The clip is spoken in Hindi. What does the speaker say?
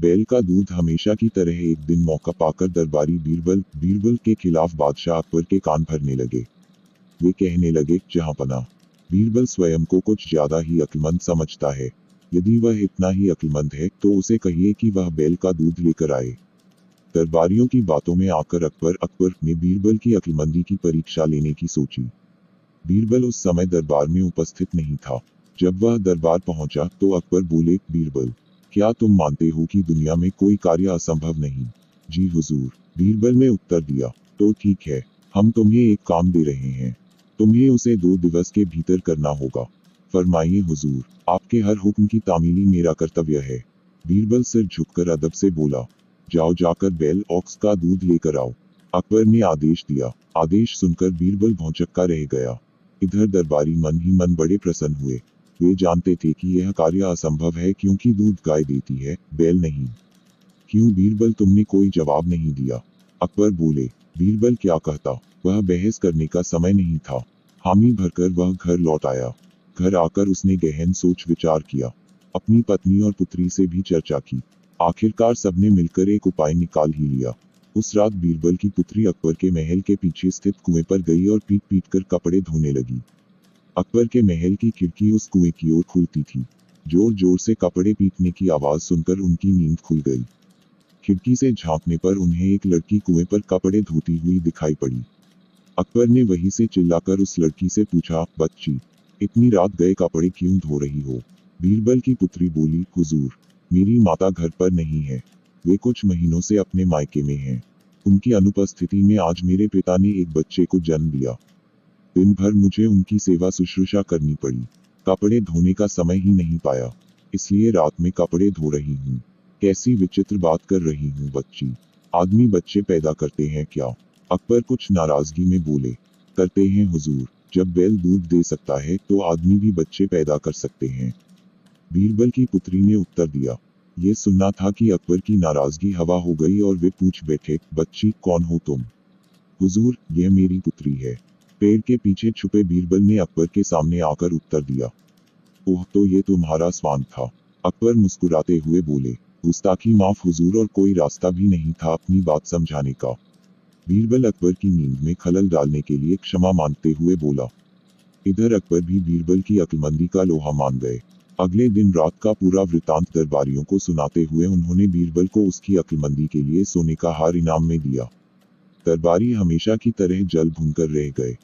बैल का दूध हमेशा की तरह एक दिन मौका पाकर दरबारी बीरबल के खिलाफ बादशाह अकबर के कान भरने लगे। वे कहने लगे, जहांपनाह, बीरबल स्वयं को कुछ ज्यादा ही अक्लमंद समझता है। यदि वह इतना ही अक्लमंद है तो उसे कहिए कि वह बैल का दूध लेकर आए। दरबारियों की बातों में आकर अकबर ने बीरबल की अक्लमंदी की परीक्षा लेने की सोची। बीरबल उस समय दरबार में उपस्थित नहीं था। जब वह दरबार पहुंचा तो अकबर बोले, बीरबल, क्या तुम मानते हो कि दुनिया में कोई कार्य असंभव नहीं? जी हुजूर, बीरबल ने उत्तर दिया। तो ठीक है, हम तुम्हें एक काम दे रहे हैं। तुम्हें उसे 2 दिवस के भीतर करना होगा। फरमाइए हुजूर, आपके हर हुक्म की तामीली मेरा कर्तव्य है। बीरबल सिर झुककर अदब से बोला, जाओ जाकर बैल ऑक्स का दूध लेकर आओ। अकबर ने आदेश दिया। आदेश सुनकर बीरबल भौंचक्का रह गया। इधर दरबारी मन ही मन बड़े प्रसन्न हुए। वे जानते थे कि यह कार्य असंभव है क्योंकि दूध गाय देती है, बैल नहीं। क्यों बीरबल, तुमने कोई जवाब नहीं दिया? अकबर बोले, बीरबल क्या कहता, वह बहस करने का समय नहीं था। हामी भरकर वह घर लौट आया। घर आकर उसने गहन सोच विचार किया। अपनी पत्नी और पुत्री से भी चर्चा की। आखिरकार सबने मिलकर एक उपाय निकाल ही लिया। उस रात बीरबल की पुत्री अकबर के महल के पीछे स्थित कुएं पर गई और पीट पीट कर कपड़े धोने लगी। अकबर के महल की खिड़की उस कुएं की ओर खुलती थी। जोर जोर से कपड़े पीटने की आवाज सुनकर उनकी नींद खुल गई। खिड़की से झांकने पर उन्हें एक लड़की कुएं पर कपड़े धोती हुई दिखाई पड़ी। अकबर ने वहीं से चिल्लाकर उस लड़की से पूछा, बच्ची, इतनी रात गए कपड़े क्यों धो रही हो? बीरबल की पुत्री बोली, हुजूर, मेरी माता घर पर नहीं है। वे कुछ महीनों से अपने मायके में हैं। उनकी अनुपस्थिति में आज मेरे पिता ने एक बच्चे को जन्म दिया। दिन भर मुझे उनकी सेवा शुश्रूषा करनी पड़ी। कपड़े धोने का समय ही नहीं पाया, इसलिए रात में कपड़े धो रही हूँ। कैसी विचित्र बात कर रही हूँ बच्ची, आदमी बच्चे पैदा करते हैं क्या? अकबर कुछ नाराजगी में बोले, करते हैं हुजूर, जब बैल दूध दे सकता है तो आदमी भी बच्चे पैदा कर सकते हैं। बीरबल की पुत्री ने उत्तर दिया। ये सुनना था कि अकबर की नाराजगी हवा हो गई और वे पूछ बैठे, बच्ची, कौन हो तुम? हुजूर, यह मेरी पुत्री है। पेड़ के पीछे छुपे बीरबल ने अकबर के सामने आकर उत्तर दिया। ओह, तो ये तुम्हारा स्वांग था? अकबर मुस्कुराते हुए बोले, गुस्ताखी माफ हुजूर, और कोई रास्ता भी नहीं था अपनी बात समझाने का। बीरबल अकबर की नींद में खलल डालने के लिए क्षमा मांगते हुए बोला। इधर अकबर भी बीरबल की अक्लमंदी का लोहा मान गए। अगले दिन रात का पूरा वृतांत दरबारियों को सुनाते हुए उन्होंने बीरबल को उसकी अक्लमंदी के लिए सोने का हार इनाम में दिया। दरबारी हमेशा की तरह जल भुनकर रह गए।